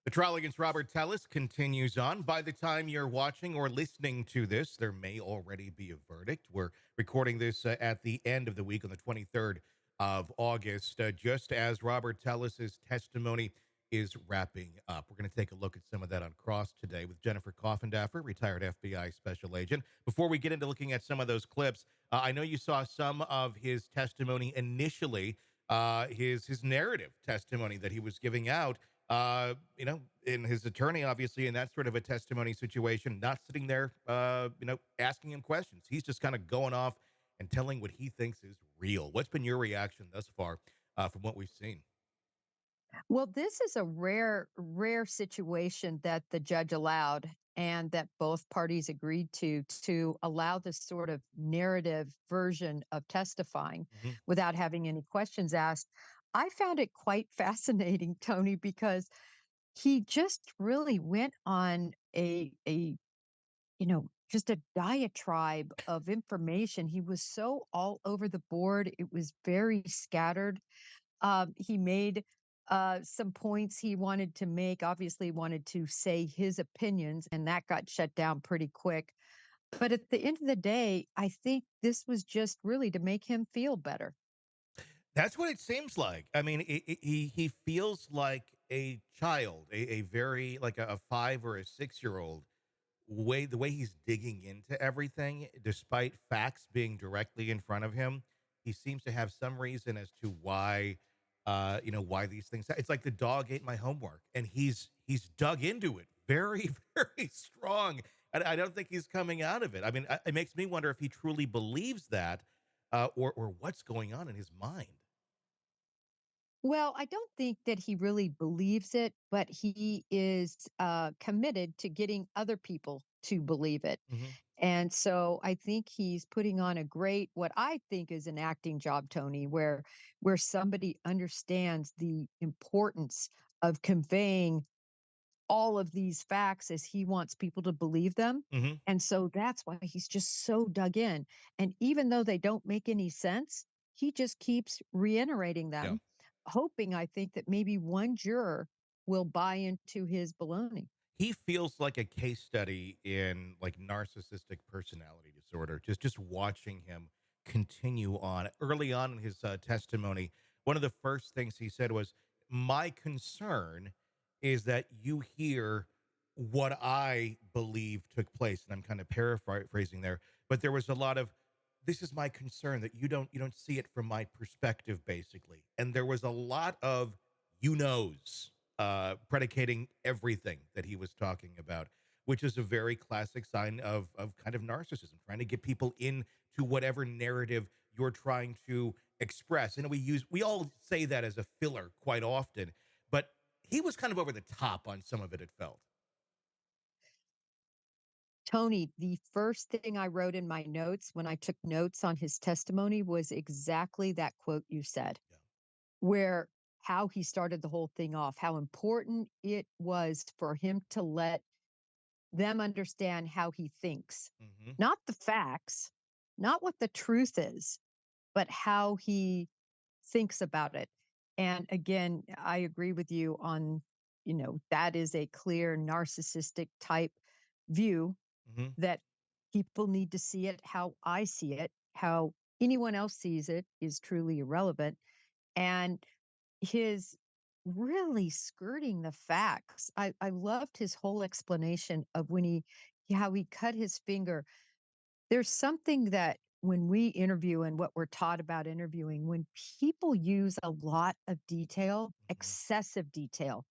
The trial against Robert Tellis continues on. By the time you're watching or listening to this, there may already be a verdict. We're recording this at the end of the week on the 23rd of August, just as Robert Tellis's testimony is wrapping up. We're going to take a look at some of that on Cross today with Jennifer Coffindaffer, retired FBI special agent. Before we get into looking at some of those clips, I know you saw some of his testimony initially, his narrative testimony that he was giving out. In his attorney, obviously, in that sort of a testimony situation, not sitting there, asking him questions. He's just kind of going off and telling what he thinks is real. What's been your reaction thus far from what we've seen? Well, this is a rare situation that the judge allowed and that both parties agreed to allow this sort of narrative version of testifying Hmm. without having any questions asked. I found it quite fascinating, Tony, because he just really went on just a diatribe of information. He was so all over the board. It was very scattered. He made some points he wanted to make, obviously wanted to say his opinions, and that got shut down pretty quick. But at the end of the day, I think this was just really to make him feel better. That's what it seems like. I mean, he feels like a child, a very like a 5 or a 6 year old. The way he's digging into everything, despite facts being directly in front of him, he seems to have some reason as to why, why these things. It's like the dog ate my homework, and he's dug into it very, very strong. And I don't think he's coming out of it. I mean, it makes me wonder if he truly believes that, or what's going on in his mind. Well, I don't think that he really believes it, but he is committed to getting other people to believe it. Hmm. And so I think he's putting on a great, what I think is an acting job, Tony, where somebody understands the importance of conveying all of these facts as he wants people to believe them. Hmm. And so that's why he's just so dug in. And even though they don't make any sense, he just keeps reiterating Yeah. them, hoping, I think, that maybe one juror will buy into his baloney. He feels like a case study in like narcissistic personality disorder. Just watching him continue on early on in his testimony, one of the first things he said was, "My concern is that you hear what I believe took place," and I'm kind of paraphrasing there, but there was a lot of, "This is my concern that you don't see it from my perspective," basically, and there was a lot of "you knows." Predicating everything that he was talking about, which is a very classic sign of kind of narcissism, trying to get people into whatever narrative you're trying to express. And we all say that as a filler quite often, but he was kind of over the top on some of it. It felt. Tony, the first thing I wrote in my notes when I took notes on his testimony was exactly that quote you said, Yeah. where how he started the whole thing off, how important it was for him to let them understand how he thinks, Hmm. not the facts, not what the truth is, but how he thinks about it. And again, I agree with you on, that is a clear narcissistic type view Hmm. that people need to see it how I see it, how anyone else sees it is truly irrelevant. And his really skirting the facts. I loved his whole explanation of when how he cut his finger. There's something that when we interview and what we're taught about interviewing, when people use a lot of detail, Hmm. excessive detail,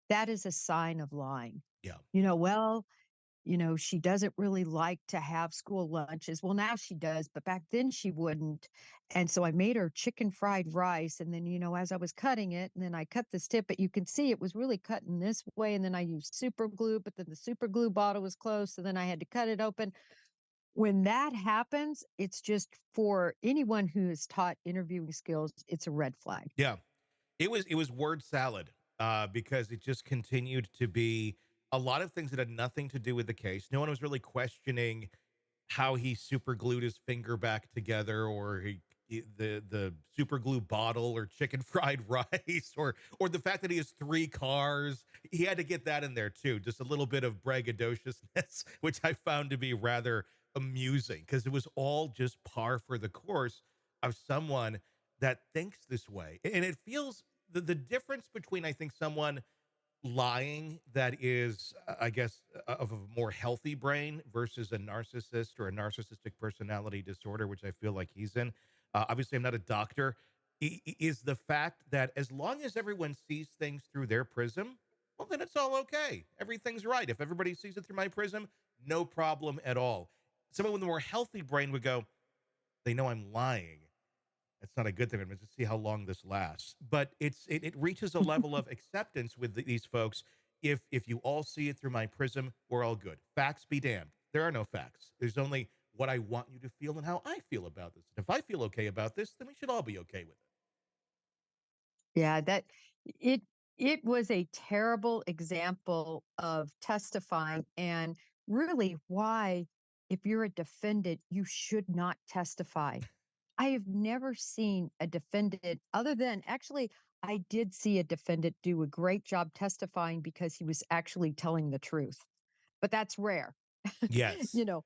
that is a sign of lying. Yeah. Well, she doesn't really like to have school lunches. Well, now she does, but back then she wouldn't. And so I made her chicken fried rice. And then, as I was cutting it, and then I cut this tip, but you can see it was really cutting this way. And then I used super glue, but then the super glue bottle was closed. So then I had to cut it open. When that happens, it's just for anyone who is taught interviewing skills, it's a red flag. Yeah. It was word salad, because it just continued to be a lot of things that had nothing to do with the case. No one was really questioning how he super glued his finger back together, or he the super glue bottle or chicken fried rice or the fact that he has three cars. He had to get that in there too. Just a little bit of braggadociousness, which I found to be rather amusing because it was all just par for the course of someone that thinks this way. And it feels the difference between, I think, someone lying that is, I guess, of a more healthy brain versus a narcissist or a narcissistic personality disorder, which I feel like he's in. Obviously, I'm not a doctor. Is the fact that as long as everyone sees things through their prism, well, then it's all okay. Everything's right. If everybody sees it through my prism, no problem at all. Someone with a more healthy brain would go, they know I'm lying. That's not a good thing. I'm going to see how long this lasts. But it reaches a level of acceptance with these folks. If you all see it through my prism, we're all good. Facts be damned. There are no facts. There's only what I want you to feel and how I feel about this. And if I feel okay about this, then we should all be okay with it. Yeah, that it it was a terrible example of testifying and really why, if you're a defendant, you should not testify. I have never seen a defendant other than actually, I did see a defendant do a great job testifying because he was actually telling the truth, but that's rare. Yes. You know,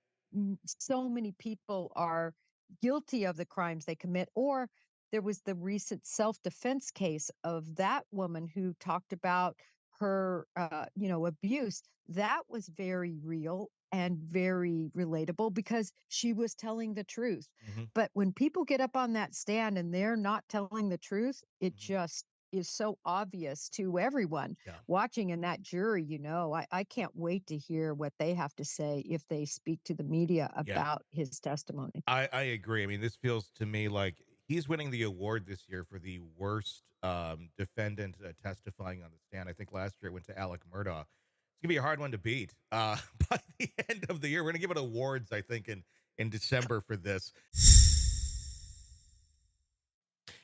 so many people are guilty of the crimes they commit. Or there was the recent self-defense case of that woman who talked about her, abuse. That was very real and very relatable because she was telling the truth. Hmm. But when people get up on that stand and they're not telling the truth, it Hmm. just is so obvious to everyone Yeah. watching. In that jury, I can't wait to hear what they have to say if they speak to the media Yeah. about his testimony. I agree. I mean, this feels to me like he's winning the award this year for the worst defendant testifying on the stand. I think last year it went to Alec Murdaugh. It's gonna be a hard one to beat. By the end of the year, we're gonna give it awards. I think in December for this.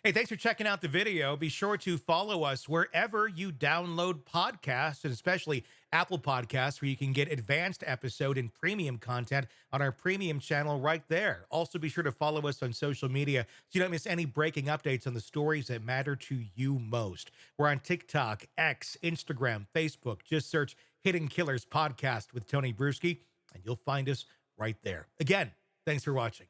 Hey, thanks for checking out the video. Be sure to follow us wherever you download podcasts, and especially Apple Podcasts, where you can get advanced episode and premium content on our premium channel right there. Also, be sure to follow us on social media so you don't miss any breaking updates on the stories that matter to you most. We're on TikTok, X, Instagram, Facebook. Just search Hidden Killers Podcast with Tony Brueski, and you'll find us right there. Again, thanks for watching.